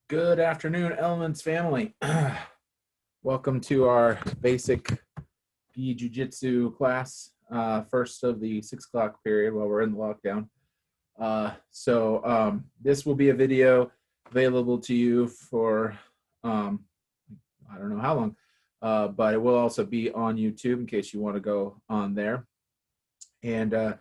Good afternoon, Elements family. Welcome to our basic gi Jiu-Jitsu class, first of the 6 o'clock period while we're in the lockdown. This will be a video available to you for, I don't know how long, but it will also be on YouTube in case you want to go on there. And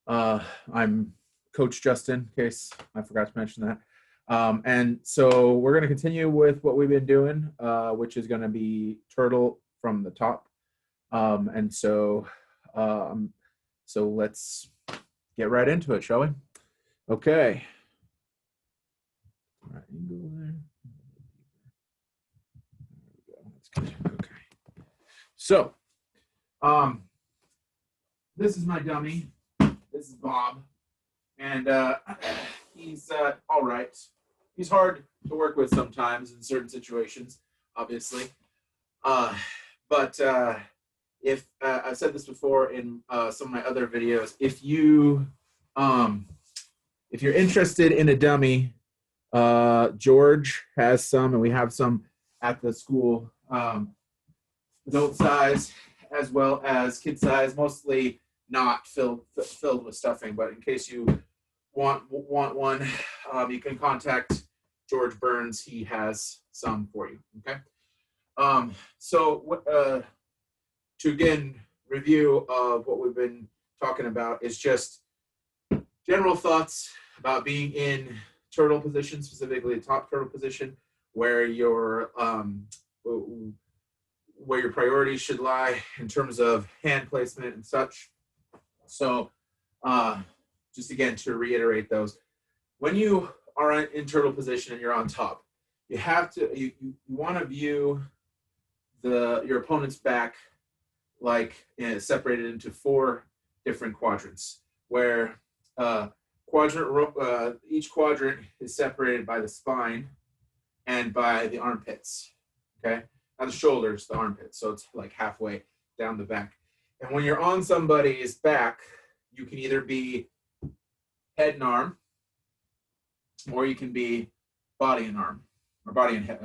I'm Coach Justin, in case I forgot to mention that. And so we're going to continue with what we've been doing, which is going to be turtle from the top. So let's get right into it, shall we? Okay. Right angle there. There we go. That's good. Okay. So, this is my dummy. This is Bob, and he's all right. He's hard to work with sometimes in certain situations, obviously. But if I've said this before in some of my other videos, if you're interested in a dummy, George has some, and we have some at the school, adult size as well as kid size, mostly not filled with stuffing. But in case you want one, you can contact George Burns. He has some for you. Okay. To again review of what we've been talking about is just general thoughts about being in turtle position, specifically the top turtle position, where your priorities should lie in terms of hand placement and such. So just again to reiterate those, when you are in turtle position and you're on top, you have to you want to view your opponent's back like separated into 4 different quadrants, where each quadrant is separated by the spine and by the armpits. Okay, not the shoulders, the armpits. So it's like halfway down the back. And when you're on somebody's back, you can either be head and arm, or you can be body and arm, or body and head.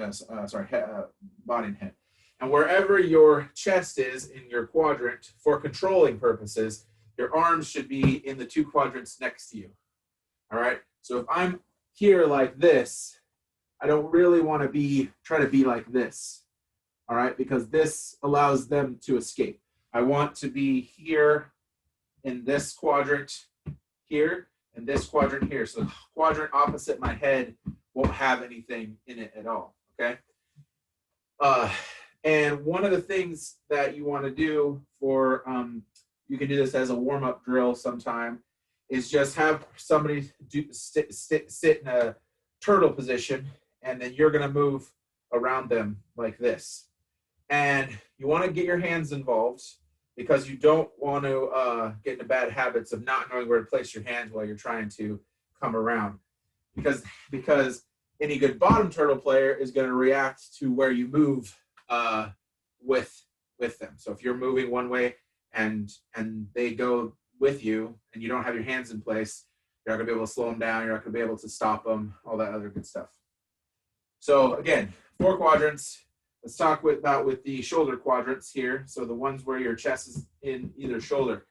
Body and head. And wherever your chest is in your quadrant, for controlling purposes, your arms should be in the 2 quadrants next to you. All right. So if I'm here like this, I don't really want to try to be like this. All right, because this allows them to escape. I want to be here in this quadrant here and this quadrant here. So the quadrant opposite my head won't have anything in it at all. Okay. And one of the things that you want to do for, you can do this as a warm-up drill sometime, is just have somebody sit in a turtle position, and then you're going to move around them like this. And you want to get your hands involved, because you don't want to get into bad habits of not knowing where to place your hands while you're trying to come around. Because any good bottom turtle player is going to react to where you move with them. So if you're moving one way and they go with you and you don't have your hands in place, you're not going to be able to slow them down. You're not going to be able to stop them, all that other good stuff. So again, 4 quadrants. Let's talk about the shoulder quadrants here. So the ones where your chest is in either shoulder.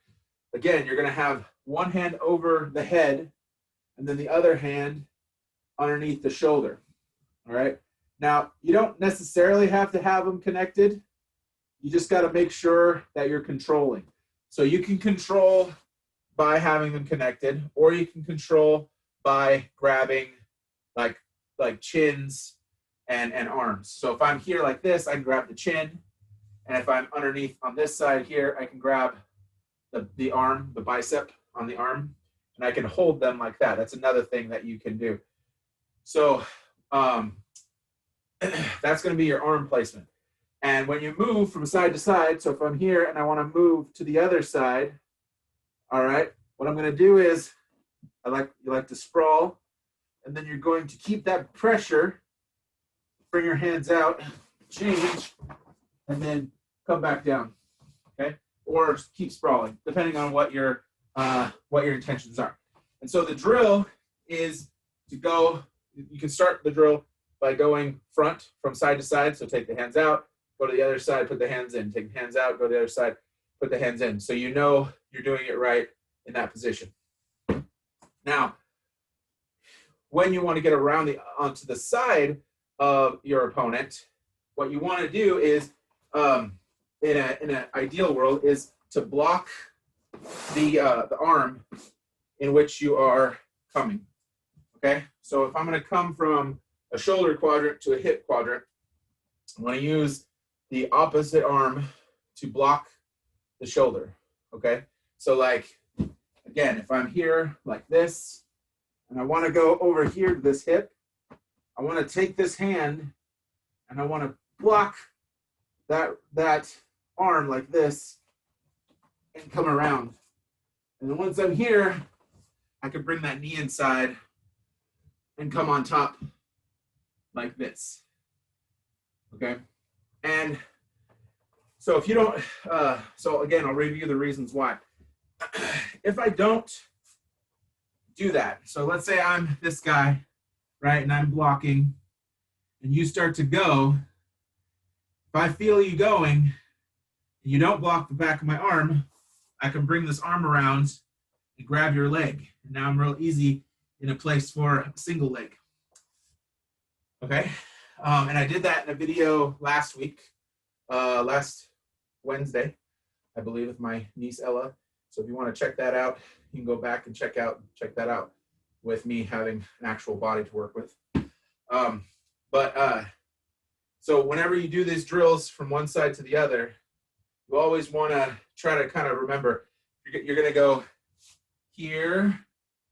Again, you're going to have one hand over the head and then the other hand underneath the shoulder. All right. Now, you don't necessarily have to have them connected. You just got to make sure that you're controlling. So you can control by having them connected, or you can control by grabbing like chins and arms. So if I'm here like this, I can grab the chin. And if I'm underneath on this side here, I can grab the arm, the bicep on the arm, and I can hold them like that. That's another thing that you can do. So that's going to be your arm placement. And when you move from side to side, so if I'm here and I want to move to the other side, all right, what I'm going to do is you like to sprawl, and then you're going to keep that pressure, bring your hands out, change, and then come back down, okay? Or keep sprawling, depending on what your intentions are. And so the drill is to go, you can start the drill by going front from side to side. So take the hands out, go to the other side, put the hands in, take the hands out, go to the other side, put the hands in. So you know you're doing it right in that position. Now, when you want to get around onto the side of your opponent, what you want to do is, in an ideal world, is to block the arm in which you are coming. Okay, so if I'm going to come from a shoulder quadrant to a hip quadrant, I'm going to use the opposite arm to block the shoulder. Okay, so like, again, if I'm here like this, and I want to go over here to this hip, I want to take this hand and I want to block that arm like this and come around. And then once I'm here, I can bring that knee inside and come on top like this. Okay? And so if you don't, so again, I'll review the reasons why. If I don't do that, so let's say I'm this guy, right, and I'm blocking, and you start to go, if I feel you going, and you don't block the back of my arm, I can bring this arm around and grab your leg. And now I'm real easy in a place for a single leg. Okay, and I did that in a video last week, last Wednesday, I believe, with my niece Ella. So if you want to check that out, you can go back and check that out with me having an actual body to work with. So whenever you do these drills from one side to the other, you always want to try to kind of remember, you're going to go here,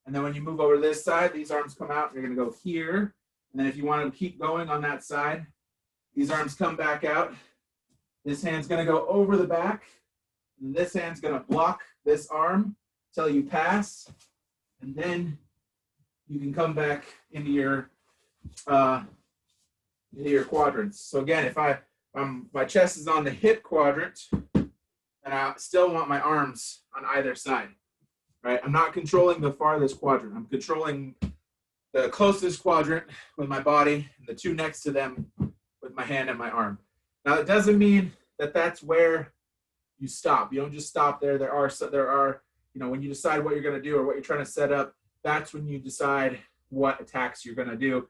and then when you move over to this side, these arms come out, and you're going to go here. And then if you want to keep going on that side, these arms come back out. This hand's going to go over the back, and this hand's going to block this arm until you pass, and then you can come back into your quadrants. So again, if my chest is on the hip quadrant, and I still want my arms on either side, right? I'm not controlling the farthest quadrant. I'm controlling the closest quadrant with my body, and the two next to them with my hand and my arm. Now, it doesn't mean that that's where you stop. You don't just stop there. There are, you know, when you decide what you're going to do or what you're trying to set up, that's when you decide what attacks you're going to do.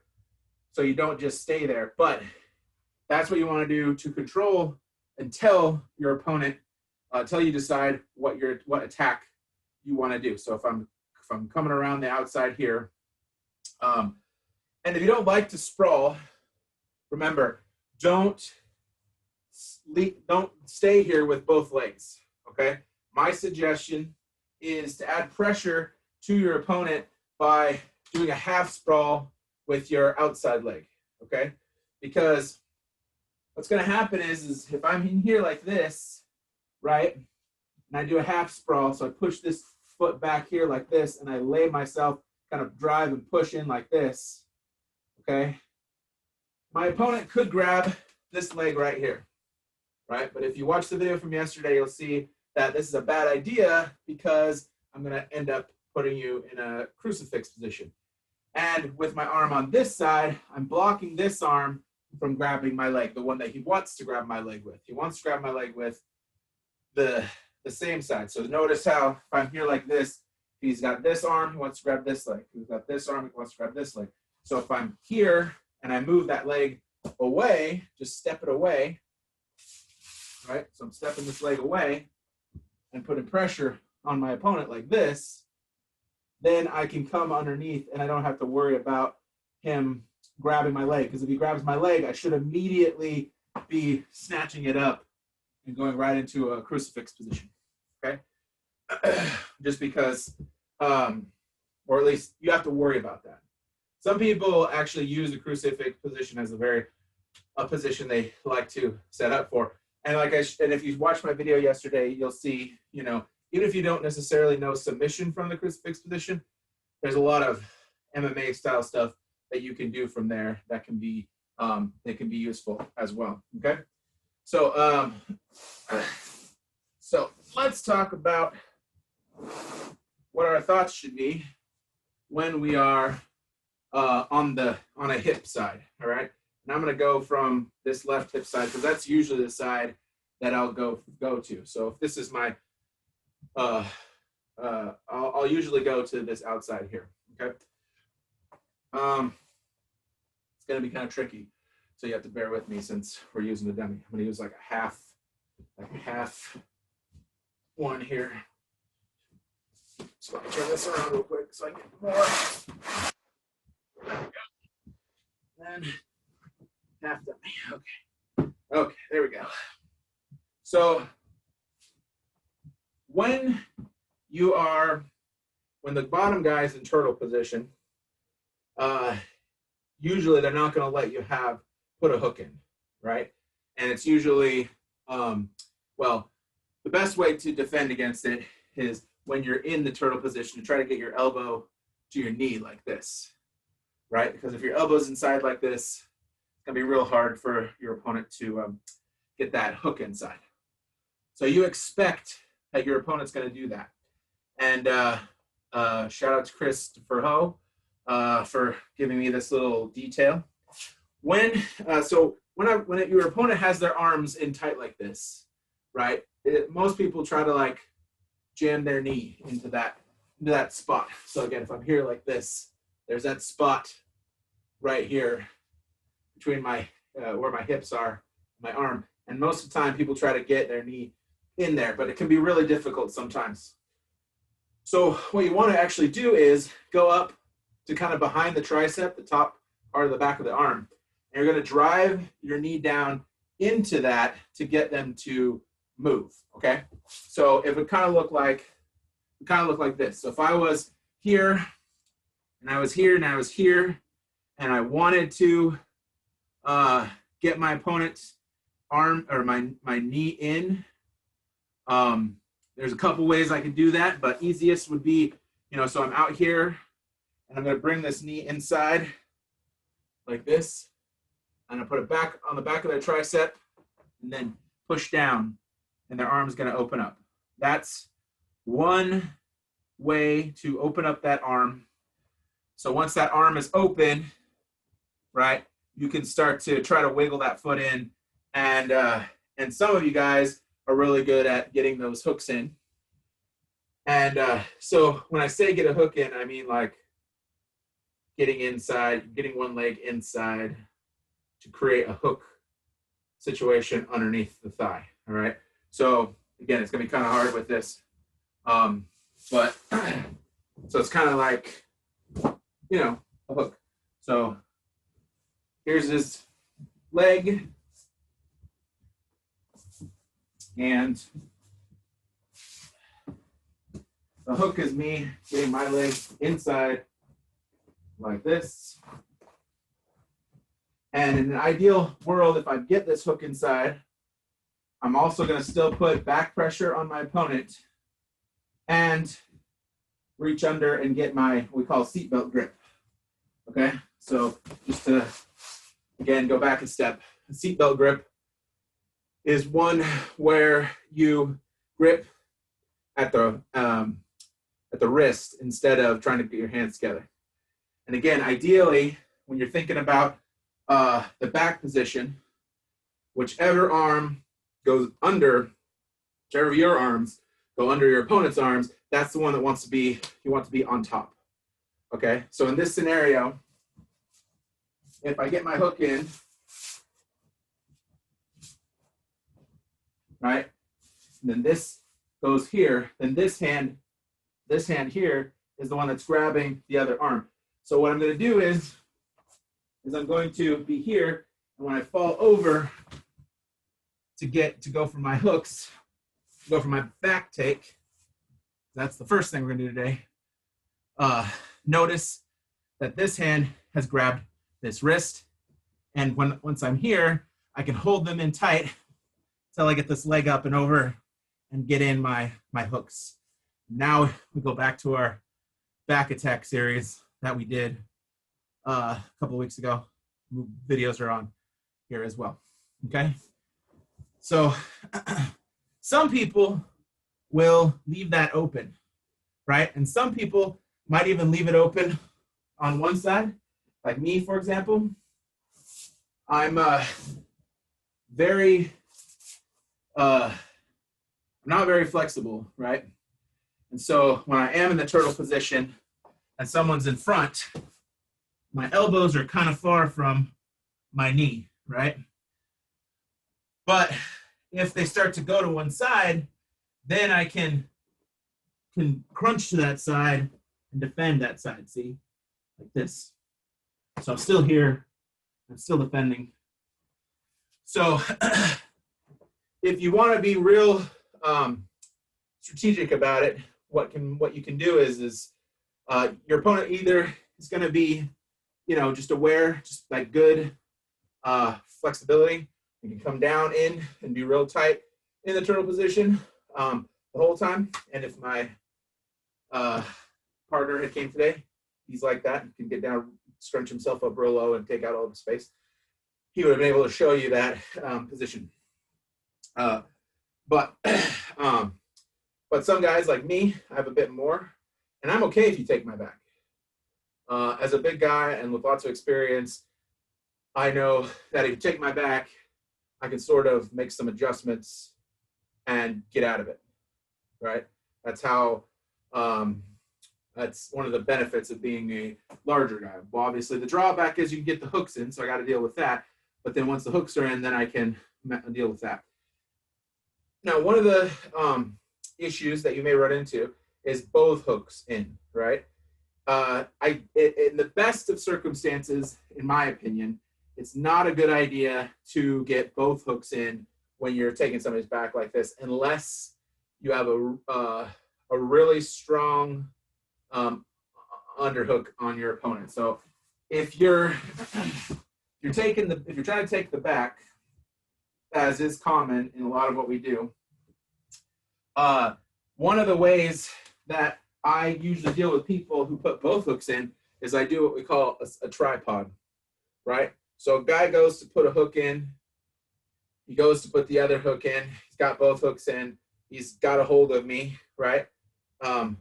So you don't just stay there, but that's what you want to do to control until your opponent, until you decide what attack you want to do. So if I'm coming around the outside here, and if you don't like to sprawl, remember, don't stay here with both legs. Okay, my suggestion is to add pressure to your opponent by doing a half sprawl with your outside leg, okay? Because what's going to happen is if I'm in here like this, right, and I do a half sprawl, so I push this foot back here like this, and I lay myself, kind of drive and push in like this, okay? My opponent could grab this leg right here, right? But if you watch the video from yesterday, you'll see that this is a bad idea because I'm going to end up putting you in a crucifix position. And with my arm on this side, I'm blocking this arm from grabbing my leg, the one that he wants to grab my leg with. He wants to grab my leg with the same side. So notice how if I'm here like this, he's got this arm, he wants to grab this leg. He's got this arm, he wants to grab this leg. So if I'm here and I move that leg away, just step it away, right? So I'm stepping this leg away and putting pressure on my opponent like this, then I can come underneath and I don't have to worry about him grabbing my leg. Because if he grabs my leg, I should immediately be snatching it up and going right into a crucifix position, okay? Just because, or at least you have to worry about that. Some people actually use the crucifix position as a position they like to set up for. And and if you watched my video yesterday, you'll see, you know, even if you don't necessarily know submission from the crucifix position, there's a lot of MMA style stuff that you can do from there that can be useful as well. Okay, so so let's talk about what our thoughts should be when we are on a hip side. All right. And I'm going to go from this left hip side because that's usually the side that I'll go to. So if this is my, I'll usually go to this outside here. Okay. It's going to be kind of tricky, so you have to bear with me since we're using the dummy. I'm going to use like a half one here. So let me turn this around real quick so I get more. There we go. And half dummy. Okay. Okay, there we go. So when the bottom guy is in turtle position, usually they're not going to let you put a hook in, right? And it's usually, well, the best way to defend against it is when you're in the turtle position to try to get your elbow to your knee like this, right? Because if your elbow's inside like this, it's going to be real hard for your opponent to get that hook inside. So you expect that your opponent's going to do that. And shout out to Christopher Ho for giving me this little detail. When your opponent has their arms in tight like this, right? Most people try to like jam their knee into that spot. So again, if I'm here like this, there's that spot right here between my where my hips are, my arm, and most of the time people try to get their knee in there, but it can be really difficult sometimes. So what you want to actually do is go up to kind of behind the tricep, the top part of the back of the arm, and you're going to drive your knee down into that to get them to move. Okay, so it would kind of look like this. So if I was here and I was here and I was here and I wanted to get my opponent's arm or my knee in, there's a couple ways I can do that, but easiest would be, so I'm out here and I'm going to bring this knee inside like this, and I put it back on the back of their tricep and then push down, and their arm is going to open up. That's one way to open up that arm. So once that arm is open, right, you can start to try to wiggle that foot in, and some of you guys are really good at getting those hooks in. And so when I say get a hook in, I mean like getting inside, getting one leg inside to create a hook situation underneath the thigh, all right? So again, it's gonna be kind of hard with this, but so it's kind of like, a hook. So here's his leg, and the hook is me getting my leg inside like this. And in an ideal world, if I get this hook inside, I'm also going to still put back pressure on my opponent and reach under and get my, what we call seatbelt grip. Okay, so just to, again, go back a step. A seatbelt grip is one where you grip at the wrist instead of trying to get your hands together. And again, ideally, when you're thinking about the back position, whichever arm goes under, whichever of your arms go under your opponent's arms, that's the one that you want to be on top. Okay, so in this scenario, if I get my hook in, right, and then this goes here, then this hand here is the one that's grabbing the other arm. So what I'm going to do is I'm going to be here, and when I fall over to go for my hooks, go for my back take, that's the first thing we're going to do today. Notice that this hand has grabbed this wrist, and once I'm here, I can hold them in tight until I get this leg up and over and get in my hooks. Now we go back to our back attack series that we did a couple of weeks ago. Videos are on here as well. Okay, so some people will leave that open, right? And some people might even leave it open on one side, like me, for example. I'm very, not very flexible, right? And so when I am in the turtle position and someone's in front, my elbows are kind of far from my knee, right? But if they start to go to one side, then I can crunch to that side and defend that side, see? Like this. So I'm still here. I'm still defending. So if you want to be real strategic about it, what you can do is your opponent either is going to be, just aware, just like good flexibility. You can come down in and be real tight in the turtle position the whole time. And if my partner had came today, he's like that. He can get down, scrunch himself up real low and take out all the space. He would have been able to show you that position. But some guys like me, I have a bit more, and I'm okay if you take my back. As a big guy and with lots of experience, I know that if you take my back, I can sort of make some adjustments and get out of it, right? That's how, that's one of the benefits of being a larger guy. Well, obviously the drawback is you can get the hooks in, so I got to deal with that. But then once the hooks are in, then I can deal with that. Now, one of the issues that you may run into is both hooks in, right? In the best of circumstances, in my opinion, it's not a good idea to get both hooks in when you're taking somebody's back like this, unless you have a really strong underhook on your opponent. So if you're trying to take the back, as is common in a lot of what we do, one of the ways that I usually deal with people who put both hooks in is I do what we call a tripod, right? So a guy goes to put a hook in, he goes to put the other hook in, he's got both hooks in, he's got a hold of me, right?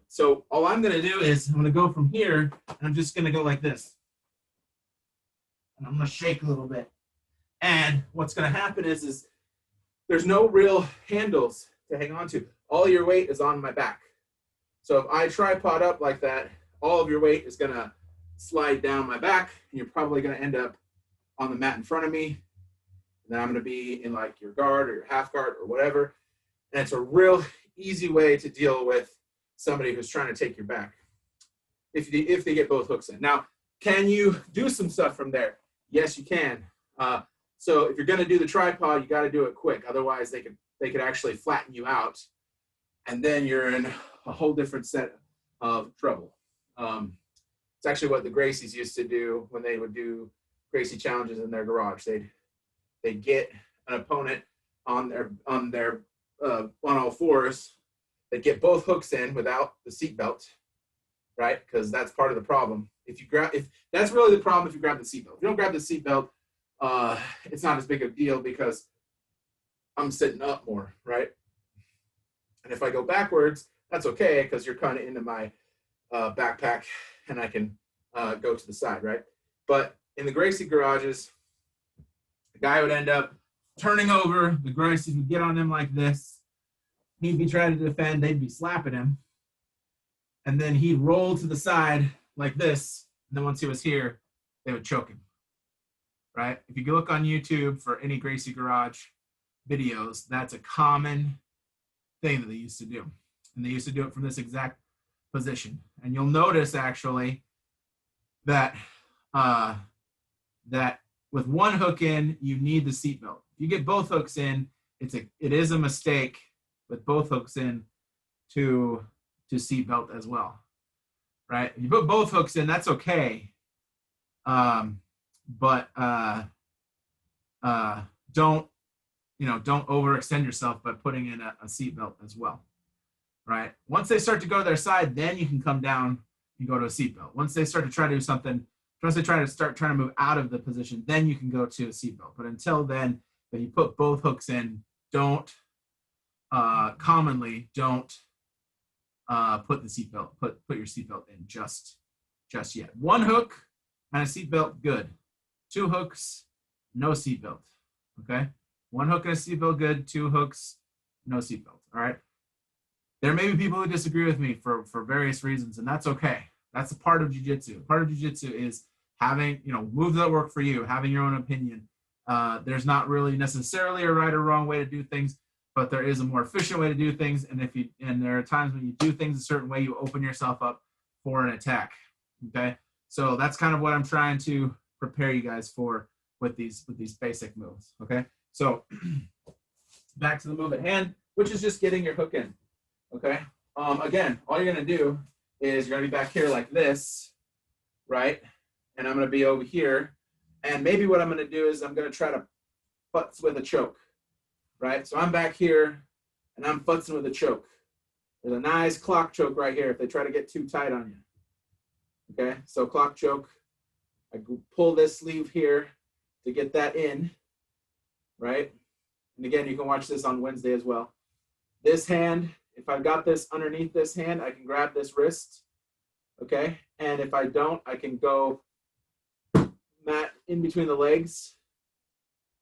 So all I'm gonna do is I'm gonna go from here, and I'm just gonna go like this. And I'm gonna shake a little bit. And what's gonna happen is there's no real handles to hang on to. All your weight is on my back. So if I tripod up like that, all of your weight is gonna slide down my back, and you're probably gonna end up on the mat in front of me. And then I'm gonna be in like your guard or your half guard or whatever. And it's a real easy way to deal with somebody who's trying to take your back if they get both hooks in. Now, can you do some stuff from there? Yes, you can. So if you're gonna do the tripod, you gotta do it quick. Otherwise, they could actually flatten you out, and then you're in a whole different set of trouble. It's actually what the Gracies used to do when they would do Gracie challenges in their garage. They'd get an opponent on all fours. They'd get both hooks in without the seatbelt, right? Because that's part of the problem. If that's really the problem, if you grab the seatbelt. If you don't grab the seatbelt, it's not as big of a deal because I'm sitting up more, right? And if I go backwards, that's okay because you're kind of into my backpack and I can go to the side, right? But in the Gracie garages, the guy would end up turning over, the Gracies would get on him like this, he'd be trying to defend, they'd be slapping him, and then he'd roll to the side like this, and then once he was here, they would choke him, right? If you look on YouTube for any Gracie garage videos, that's a common thing that they used to do. And they used to do it from this exact position. And you'll notice actually that that with one hook in, you need the seatbelt. If you get both hooks in, it is a mistake with both hooks in to seatbelt as well, right? If you put both hooks in, that's okay. But don't overextend yourself by putting in a seatbelt as well, right? Once they start to go to their side, then you can come down and go to a seatbelt. Once they start to try to do something, once they trying to move out of the position, then you can go to a seatbelt. But until then, when you put both hooks in, commonly don't put the seatbelt, put your seatbelt in just yet. One hook and a seatbelt, good. Two hooks, no seatbelt. Okay, 1 hook and a seatbelt, good. 2 hooks, no seatbelt. All right. There may be people who disagree with me for various reasons, and that's okay. That's a part of jiu-jitsu. Part of jiu-jitsu is having, moves that work for you, having your own opinion. There's not really necessarily a right or wrong way to do things, but there is a more efficient way to do things. And there are times when you do things a certain way, you open yourself up for an attack. Okay, so that's kind of what I'm trying to prepare you guys for with these basic moves. Okay, so back to the move at hand, which is just getting your hook in. Okay. Again, all you're going to do is you're going to be back here like this, right? And I'm going to be over here. And maybe what I'm going to do is I'm going to try to futz with a choke, right? So I'm back here and I'm futzing with a choke. There's a nice clock choke right here if they try to get too tight on you. Okay. So clock choke. I pull this sleeve here to get that in, right? And again, you can watch this on Wednesday as well. This hand, if I've got this underneath this hand, I can grab this wrist, okay? And if I don't, I can go mat in between the legs,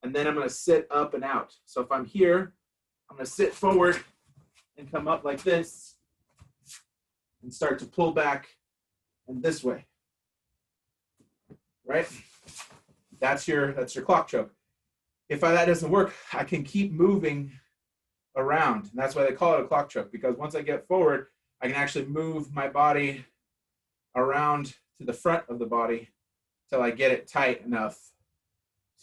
and then I'm gonna sit up and out. So if I'm here, I'm gonna sit forward and come up like this and start to pull back and this way, right? That's your clock choke. If that doesn't work, I can keep moving around. And that's why they call it a clock choke, because once I get forward, I can actually move my body around to the front of the body till I get it tight enough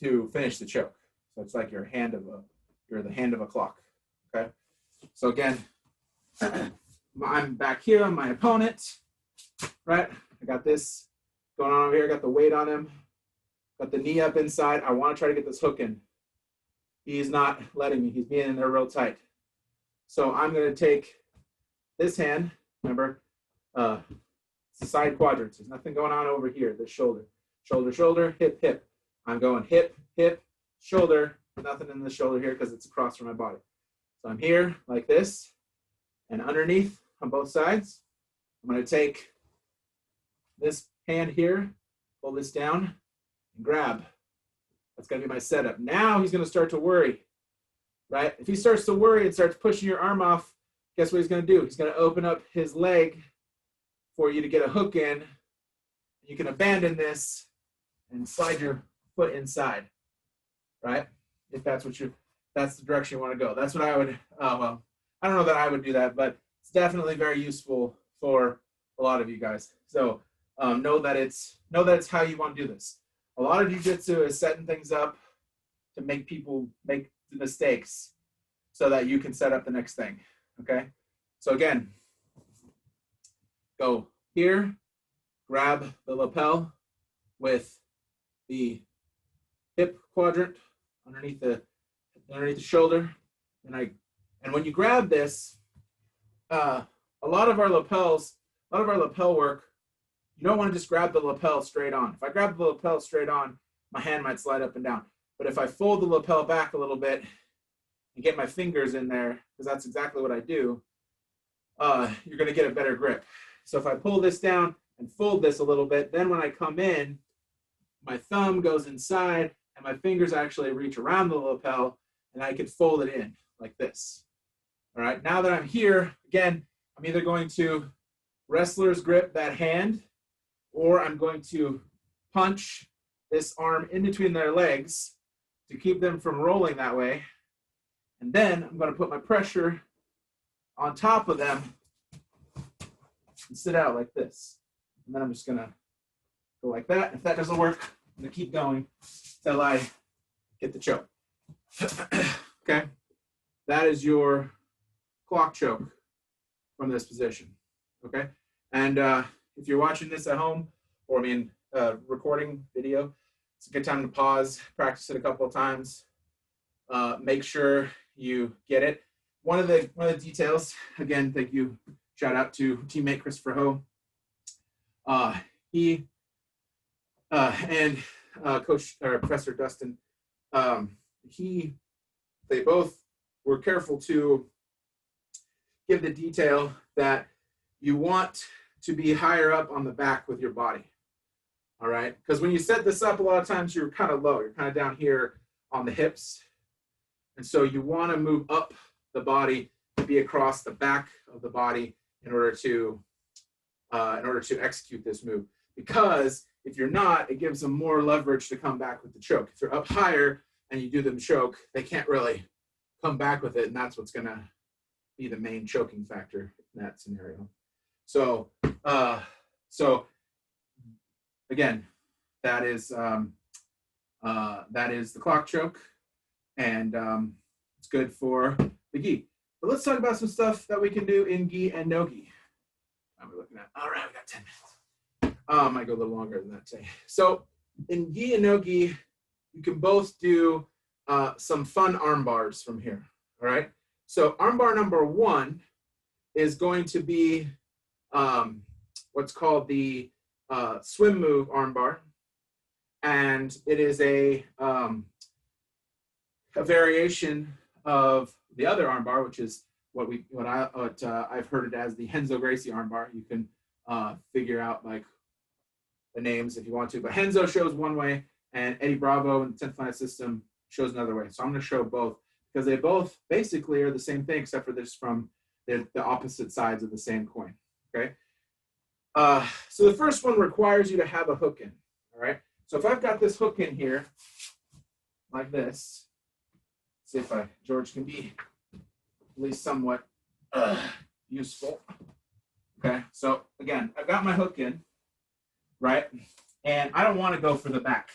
to finish the choke. So it's like you're the hand of a clock. Okay. So again, I'm back here on my opponent, right? I got this going on over here. I got the weight on him. Got the knee up inside. I want to try to get this hook in. He's not letting me. He's being in there real tight. So I'm going to take this hand. Remember, it's side quadrants. There's nothing going on over here. This shoulder. Shoulder, shoulder, hip, hip. I'm going hip, hip, shoulder. Nothing in the shoulder here because it's across from my body. So I'm here like this. And underneath on both sides, I'm going to take this hand here, pull this down, and grab. That's going to be my setup. Now he's going to start to worry, right? If he starts to worry and starts pushing your arm off, guess what he's going to do? He's going to open up his leg for you to get a hook in. You can abandon this and slide your foot inside, right? If that's that's the direction you want to go. That's what I would, well, I don't know that I would do that, but it's definitely very useful for a lot of you guys. So know that it's how you want to do this. A lot of jiu-jitsu is setting things up to make people make the mistakes so that you can set up the next thing, okay? So again, go here, grab the lapel with the hip quadrant underneath the shoulder, and when you grab this, a lot of our lapel work, you don't want to just grab the lapel straight on. If I grab the lapel straight on, my hand might slide up and down. But if I fold the lapel back a little bit and get my fingers in there, because that's exactly what I do, you're going to get a better grip. So if I pull this down and fold this a little bit, then when I come in, my thumb goes inside and my fingers actually reach around the lapel and I can fold it in like this. All right, now that I'm here, again, I'm either going to wrestler's grip that hand, or I'm going to punch this arm in between their legs to keep them from rolling that way. And then I'm going to put my pressure on top of them and sit out like this. And then I'm just going to go like that. If that doesn't work, I'm going to keep going till I get the choke. Okay? That is your clock choke from this position. Okay? And if you're watching this at home, or recording video, it's a good time to pause, practice it a couple of times. Make sure you get it. One of the details, again, thank you, shout out to teammate Christopher Ho. He and Coach or Professor Dustin, they both were careful to give the detail that you want to be higher up on the back with your body. all right? Because when you set this up, a lot of times you're kind of low. You're kind of down here on the hips. And so you want to move up the body to be across the back of the body in order to execute this move. Because if you're not, it gives them more leverage to come back with the choke. If you're up higher and you do them choke, they can't really come back with it, and that's what's going to be the main choking factor in that scenario. So, again, that is the clock choke, and it's good for the gi. But let's talk about some stuff that we can do in gi and no gi. I'm looking at. All right, we got 10 minutes. I might go a little longer than that today. So in gi and no gi, you can both do some fun arm bars from here. All right. So arm bar number 1 is going to be what's called the swim move arm bar, and it is a variation of the other arm bar, which is what I've heard it as the Renzo Gracie arm bar. You can figure out like the names if you want to, but Renzo shows one way, and Eddie Bravo and the 10th Planet System shows another way. So I'm going to show both because they both basically are the same thing, except for this from the opposite sides of the same coin. Okay. So the first one requires you to have a hook in. All right. So if I've got this hook in here, like this, see if George can be at least somewhat useful. Okay. So again, I've got my hook in, right? And I don't want to go for the back.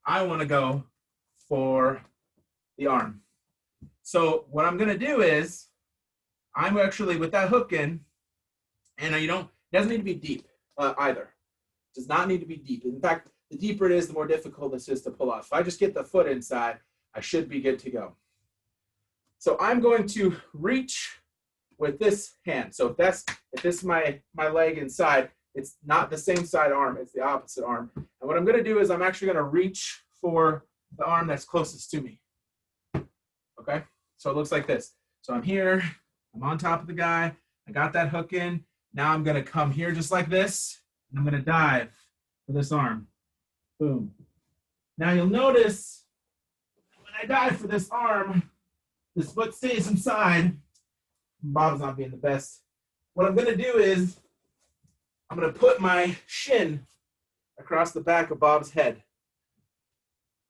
I want to go for the arm. So what I'm going to do is I'm actually with that hook in, and it doesn't need to be deep either. It does not need to be deep. In fact, the deeper it is, the more difficult this is to pull off. If I just get the foot inside, I should be good to go. So I'm going to reach with this hand. So if this is my leg inside, it's not the same side arm, it's the opposite arm. And what I'm going to do is I'm actually going to reach for the arm that's closest to me. Okay? So it looks like this. So I'm here, I'm on top of the guy, I got that hook in. Now I'm going to come here just like this, and I'm going to dive for this arm. Boom. Now you'll notice when I dive for this arm, this foot stays inside. Bob's not being the best. What I'm going to do is I'm going to put my shin across the back of Bob's head.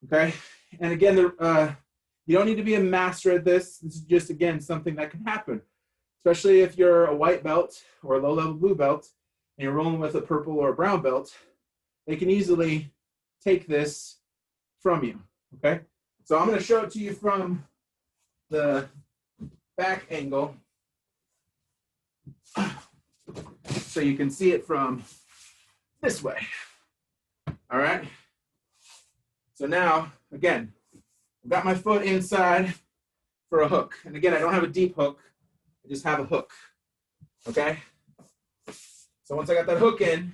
Okay? And again, you don't need to be a master at this. This is just, again, something that can happen, especially if you're a white belt or a low-level blue belt and you're rolling with a purple or a brown belt. They can easily take this from you, okay? So I'm going to show it to you from the back angle so you can see it from this way, all right? So now, again, I've got my foot inside for a hook. And again, I don't have a deep hook. I just have a hook, okay? So once I got that hook in,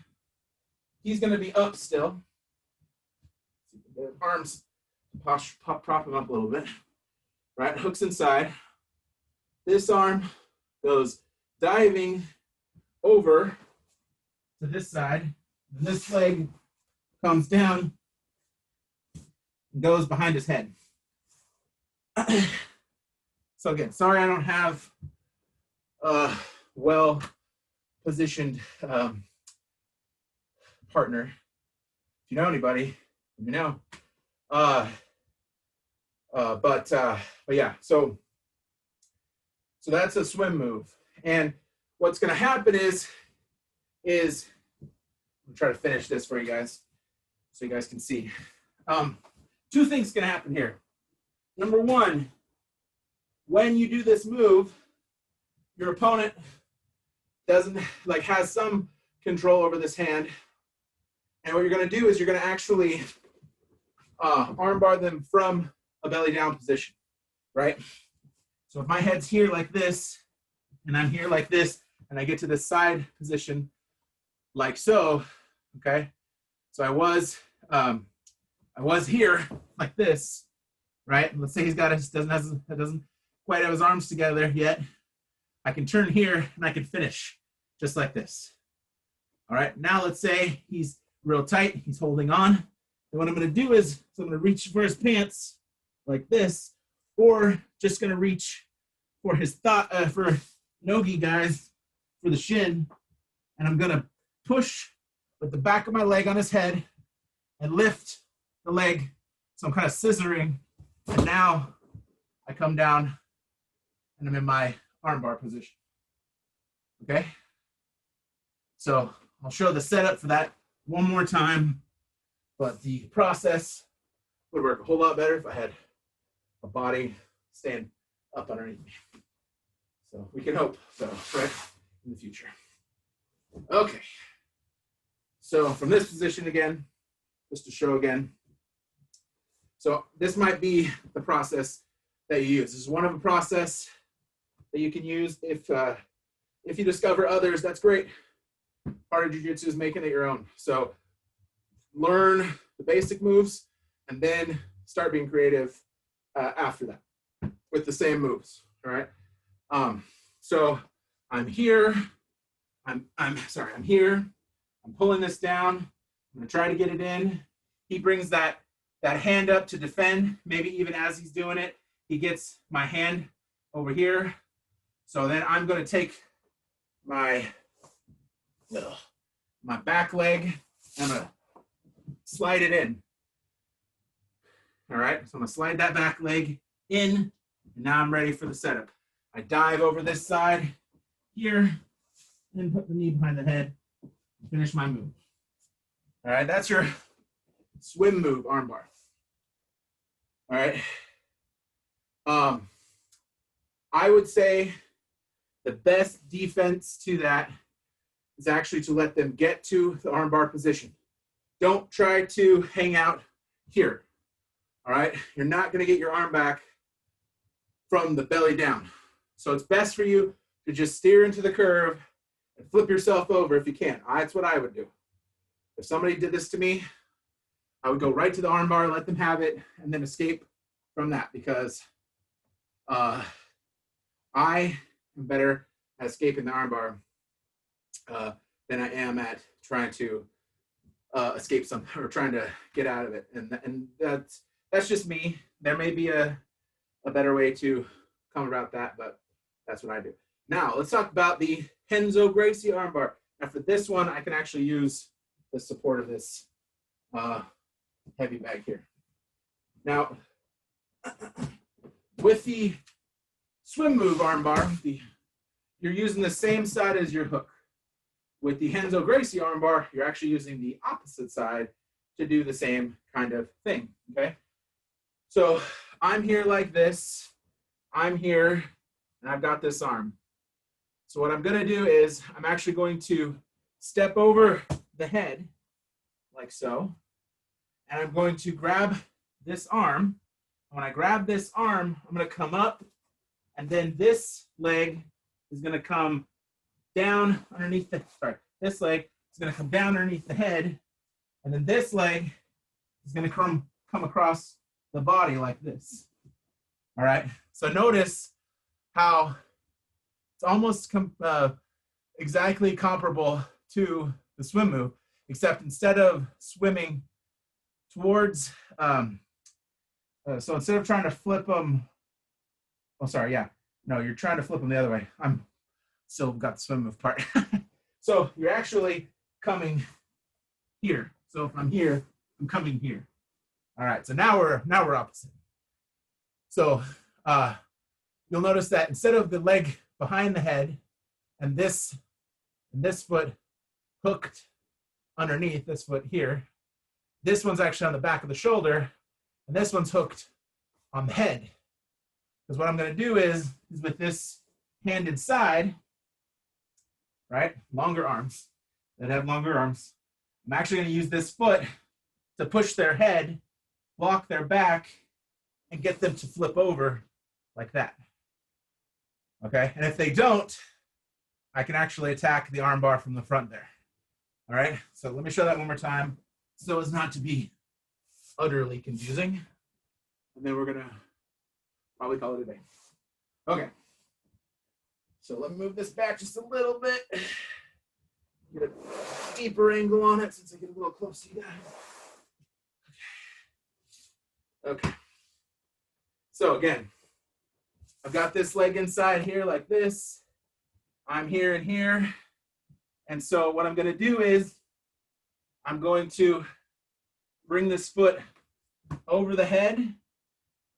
he's going to be up still. Arms, prop him up a little bit, right? Hook's inside. This arm goes diving over to this side, and this leg comes down and goes behind his head. So again, sorry I don't have a well-positioned partner. If you know anybody, let me know. But yeah, so that's a swim move. And what's going to happen is I'm trying to finish this for you guys so you guys can see. Two things can happen here. Number one, when you do this move, your opponent has some control over this hand. And what you're going to do is you're going to actually armbar them from a belly down position, right? So if my head's here like this, and I'm here like this, and I get to this side position like so, okay? So I was here like this, right? Let's say doesn't quite have his arms together yet. I can turn here and I can finish just like this. All right, now let's say he's real tight. He's holding on. And what I'm going to do is I'm going to reach for his pants like this, or just going to reach for his for nogi, guys, for the shin. And I'm going to push with the back of my leg on his head and lift the leg. So I'm kind of scissoring. And now I come down and I'm in my armbar position. Okay? So I'll show the setup for that one more time. But the process would work a whole lot better if I had a body stand up underneath me. So we can hope so, right? In the future. Okay. So from this position again, just to show again. So this might be the process that you use. This is one of a process that you can use. If you discover others, that's great. Part of Jiu-Jitsu is making it your own. So learn the basic moves and then start being creative after that with the same moves. All right. So I'm here. I'm here. I'm pulling this down. I'm gonna try to get it in. He brings that hand up to defend. Maybe even as he's doing it, he gets my hand over here. So then I'm gonna take my back leg. I'm gonna slide it in. All right, so I'm gonna slide that back leg in, and now I'm ready for the setup. I dive over this side here, and put the knee behind the head, and finish my move. All right, that's your swim move armbar. All right. I would say the best defense to that is actually to let them get to the armbar position. Don't try to hang out here. All right, you're not going to get your arm back from the belly down. So it's best for you to just steer into the curve and flip yourself over if you can. That's what I would do. If somebody did this to me, I would go right to the armbar, let them have it, and then escape from that, because I am better at escaping the armbar than I am at trying to escape something or trying to get out of it. And that's just me. There may be a better way to come about that, but that's what I do. Now, let's talk about the Renzo Gracie armbar. Now, for this one, I can actually use the support of this heavy bag here. Now, with the swim move armbar, you're using the same side as your hook. With the Renzo Gracie armbar, you're actually using the opposite side to do the same kind of thing, okay? So I'm here like this. I'm here, and I've got this arm. So what I'm gonna do is I'm actually going to step over the head, like so, and I'm going to grab this arm. When I grab this arm, I'm gonna come up, and then this leg is gonna come down underneath this leg is gonna come down underneath the head, and then this leg is gonna come across the body like this. All right, so notice how it's almost exactly comparable to the swim move, except instead of swimming towards, so instead of trying to flip them, you're trying to flip them the other way. I'm still got the swim move part. So you're actually coming here. So if I'm here, I'm coming here. All right, so now we're opposite. So you'll notice that instead of the leg behind the head and this foot hooked underneath, this foot here, this one's actually on the back of the shoulder, and this one's hooked on the head. Because what I'm going to do is with this hand inside, right, longer arms that have longer arms, I'm actually going to use this foot to push their head, block their back, and get them to flip over like that. Okay, and if they don't, I can actually attack the arm bar from the front there. All right, so let me show that one more time so as not to be utterly confusing. And then we're gonna probably call it a day. Okay, so let me move this back just a little bit. get a deeper angle on it since I get a little close to you guys. Okay. So again, I've got this leg inside here like this. I'm here and here. And so what I'm going to do is I'm going to bring this foot over the head,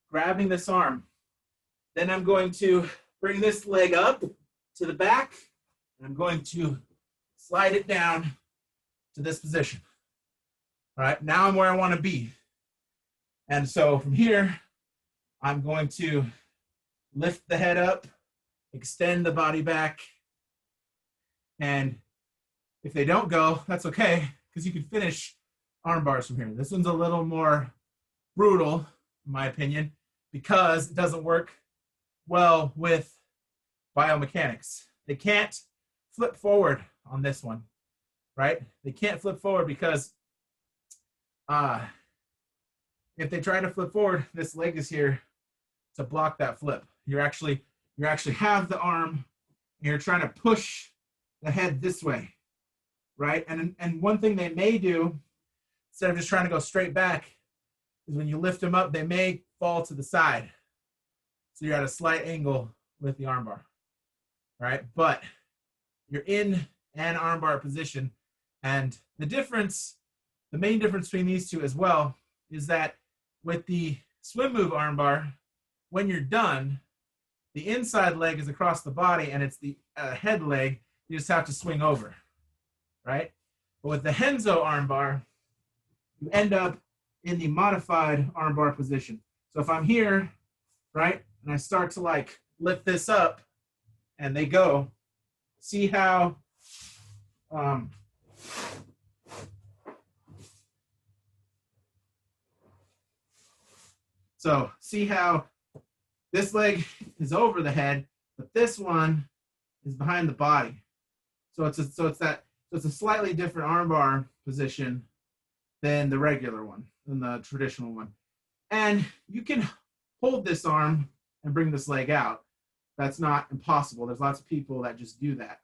grabbing this arm. Then I'm going to bring this leg up to the back, and I'm going to slide it down to this position. All right, now I'm where I want to be. And so from here, I'm going to lift the head up, extend the body back, and if they don't go, that's okay, because you can finish arm bars from here. This one's a little more brutal, in my opinion, because it doesn't work well with biomechanics. They can't flip forward on this one, right? They can't flip forward because if they try to flip forward, this leg is here to block that flip. You actually have the arm, and you're trying to push the head this way, right? And one thing they may do, instead of just trying to go straight back, is when you lift them up, they may fall to the side. So you're at a slight angle with the armbar, right? But you're in an armbar position. And the main difference between these two as well, is that with the swim move armbar, when you're done, the inside leg is across the body and it's the head leg. You just have to swing over, right? But with the Henzo armbar, you end up in the modified armbar position. So if I'm here, right, and I start to like lift this up and they go, see how so see how this leg is over the head, but this one is behind the body. So it's a slightly different armbar position than the regular one, than the traditional one. And you can hold this arm and bring this leg out. That's not impossible. There's lots of people that just do that.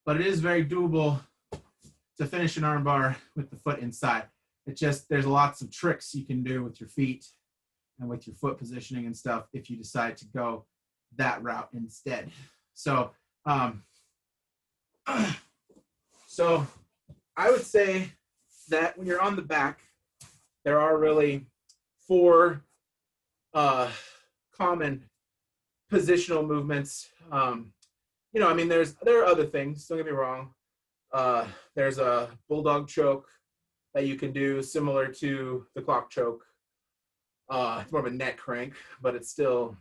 But it is very doable to finish an armbar with the foot inside. It just, there's lots of tricks you can do with your feet and with your foot positioning and stuff if you decide to go that route instead. So, so I would say that when you're on the back, there are really 4 common positional movements. You know, I mean, there are other things, don't get me wrong. There's a bulldog choke that you can do similar to the clock choke. It's more of a neck crank, but it's still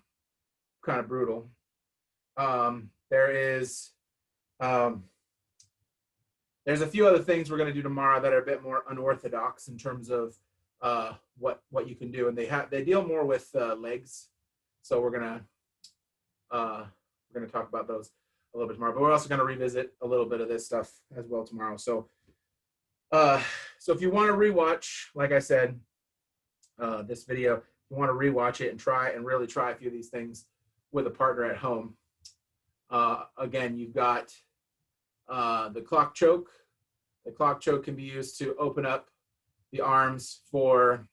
kind of brutal. There's a few other things we're going to do tomorrow that are a bit more unorthodox in terms of what you can do, and they deal more with legs. So we're gonna talk about those a little bit tomorrow. But we're also going to revisit a little bit of this stuff as well tomorrow. So so if you want to rewatch, like I said, this video, you want to rewatch it and really try a few of these things with a partner at home. Again, you've got the clock choke. The clock choke can be used to open up the arms for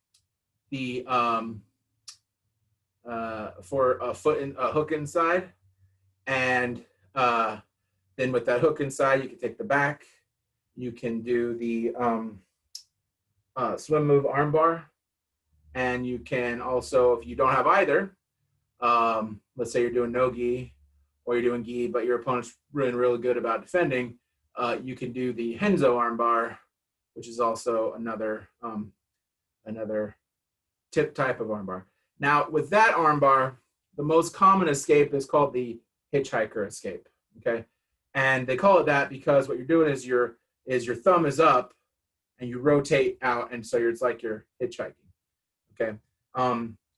the for a hook inside, and then with that hook inside, you can take the back. You can do the swim move armbar, and you can also, if you don't have either, let's say you're doing no gi or you're doing gi, but your opponent's really good about defending, you can do the Henzo armbar, which is also another type of armbar. Now, with that armbar, the most common escape is called the hitchhiker escape. Okay, and they call it that because what you're doing is your thumb is up and you rotate out, and so it's like you're hitchhiking. Okay,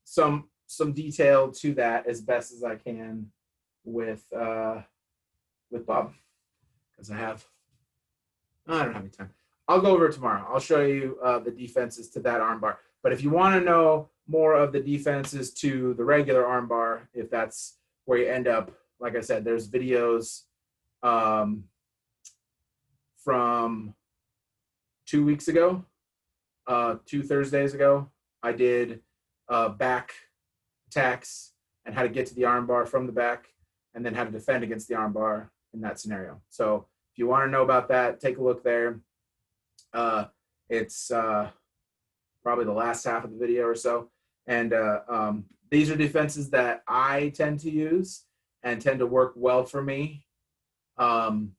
some detail to that as best as I can with Bob, because I don't have any time. I'll go over it tomorrow. I'll show you the defenses to that armbar. But if you want to know more of the defenses to the regular armbar, if that's where you end up, like I said, there's videos from 2 weeks ago, 2 Thursdays ago. I did back attacks and how to get to the armbar from the back, and then how to defend against the armbar in that scenario. So if you want to know about that, take a look there. It's probably the last half of the video or so. And these are defenses that I tend to use and tend to work well for me. And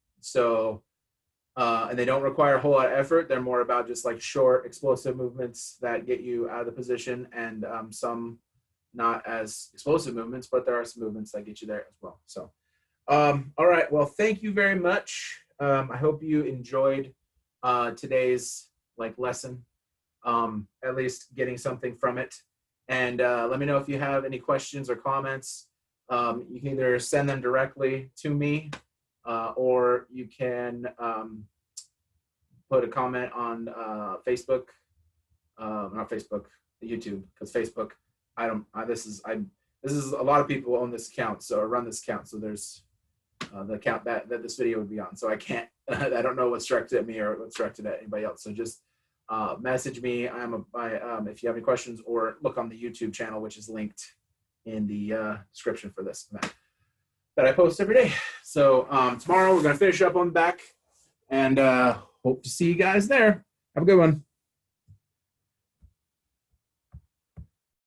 they don't require a whole lot of effort. They're more about just like short, explosive movements that get you out of the position, and some not as explosive movements, but there are some movements that get you there as well. So, all right. Well, thank you very much. I hope you enjoyed today's lesson, at least getting something from it. And let me know if you have any questions or comments. You can either send them directly to me, or you can put a comment on Facebook, not Facebook, YouTube, because Facebook, this is a lot of people own this account, so run this account. So there's the account that this video would be on. So I can't, I don't know what's directed at me or what's directed at anybody else. So just message me. If you have any questions, or look on the YouTube channel, which is linked in the description for this event that I post every day. So tomorrow we're going to finish up on the back, and hope to see you guys there. Have a good one.